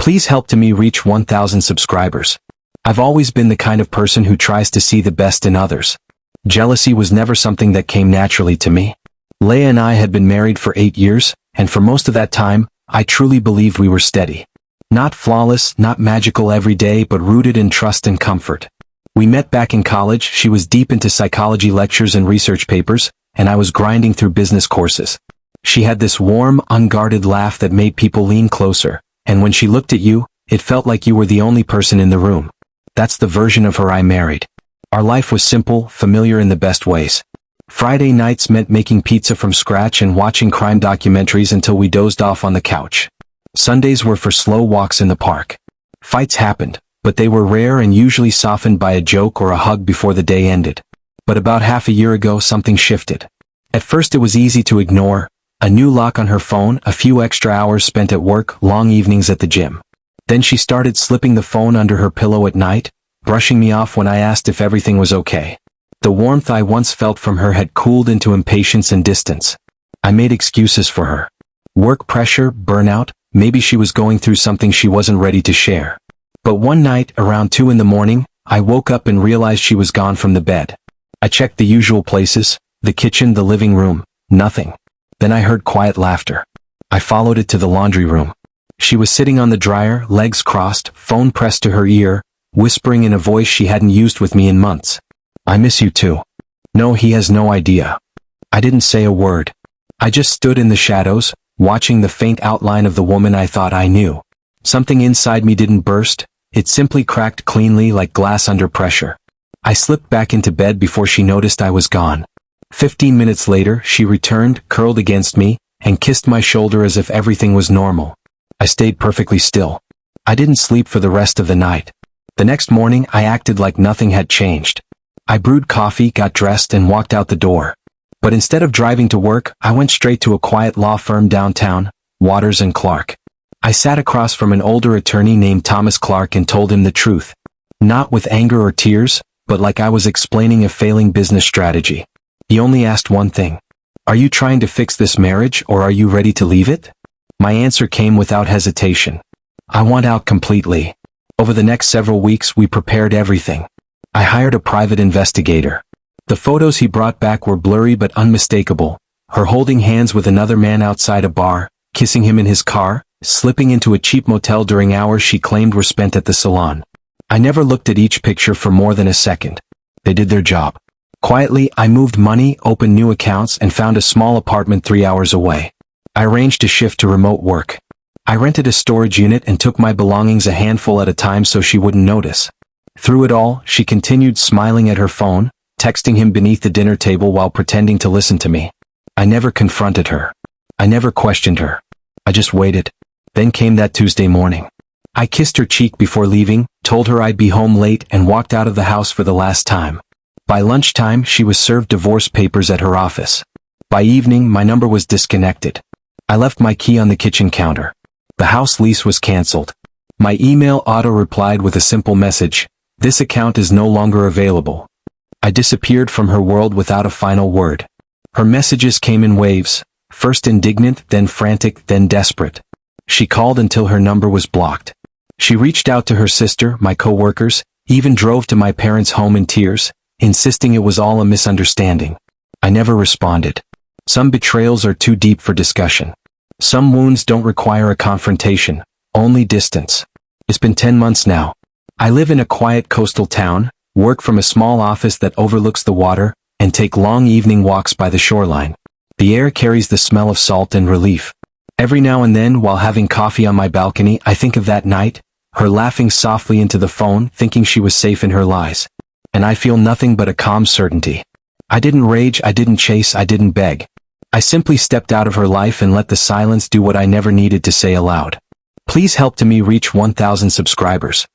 Please help to me reach 1,000 subscribers. I've always been the kind of person who tries to see the best in others. Jealousy was never something that came naturally to me. Leah and I had been married for 8 years, and for most of that time, I truly believed we were steady. Not flawless, not magical every day, but rooted in trust and comfort. We met back in college. She was deep into psychology lectures and research papers, and I was grinding through business courses. She had this warm, unguarded laugh that made people lean closer, and when she looked at you, it felt like you were the only person in the room. That's the version of her I married. Our life was simple, familiar in the best ways. Friday nights meant making pizza from scratch and watching crime documentaries until we dozed off on the couch. Sundays were for slow walks in the park. Fights happened, but they were rare and usually softened by a joke or a hug before the day ended. But about half a year ago, something shifted. At first it was easy to ignore. A new lock on her phone, a few extra hours spent at work, long evenings at the gym. Then she started slipping the phone under her pillow at night, brushing me off when I asked if everything was okay. The warmth I once felt from her had cooled into impatience and distance. I made excuses for her. Work pressure, burnout, maybe she was going through something she wasn't ready to share. But one night, around 2 in the morning, I woke up and realized she was gone from the bed. I checked the usual places, the kitchen, the living room, nothing. Then I heard quiet laughter. I followed it to the laundry room. She was sitting on the dryer, legs crossed, phone pressed to her ear, whispering in a voice she hadn't used with me in months. I miss you too. No, he has no idea. I didn't say a word. I just stood in the shadows, watching the faint outline of the woman I thought I knew. Something inside me didn't burst, it simply cracked cleanly like glass under pressure. I slipped back into bed before she noticed I was gone. 15 minutes later, she returned, curled against me, and kissed my shoulder as if everything was normal. I stayed perfectly still. I didn't sleep for the rest of the night. The next morning, I acted like nothing had changed. I brewed coffee, got dressed, and walked out the door. But instead of driving to work, I went straight to a quiet law firm downtown, Waters & Clark. I sat across from an older attorney named Thomas Clark and told him the truth. Not with anger or tears, but like I was explaining a failing business strategy. He only asked one thing. Are you trying to fix this marriage, or are you ready to leave it? My answer came without hesitation. I want out completely. Over the next several weeks, we prepared everything. I hired a private investigator. The photos he brought back were blurry but unmistakable. Her holding hands with another man outside a bar, kissing him in his car, slipping into a cheap motel during hours she claimed were spent at the salon. I never looked at each picture for more than a second. They did their job. Quietly, I moved money, opened new accounts, and found a small apartment 3 hours away. I arranged a shift to remote work. I rented a storage unit and took my belongings a handful at a time so she wouldn't notice. Through it all, she continued smiling at her phone, texting him beneath the dinner table while pretending to listen to me. I never confronted her. I never questioned her. I just waited. Then came that Tuesday morning. I kissed her cheek before leaving, told her I'd be home late, and walked out of the house for the last time. By lunchtime, she was served divorce papers at her office. By evening, my number was disconnected. I left my key on the kitchen counter. The house lease was canceled. My email auto-replied with a simple message. This account is no longer available. I disappeared from her world without a final word. Her messages came in waves, first indignant, then frantic, then desperate. She called until her number was blocked. She reached out to her sister, my co-workers, even drove to my parents' home in tears, insisting it was all a misunderstanding. I never responded. Some betrayals are too deep for discussion. Some wounds don't require a confrontation, only distance. It's been 10 months now. I live in a quiet coastal town, work from a small office that overlooks the water, and take long evening walks by the shoreline. The air carries the smell of salt and relief. Every now and then, while having coffee on my balcony, I think of that night, her laughing softly into the phone, thinking she was safe in her lies. And I feel nothing but a calm certainty. I didn't rage, I didn't chase, I didn't beg. I simply stepped out of her life and let the silence do what I never needed to say aloud. Please help to me reach 1,000 subscribers.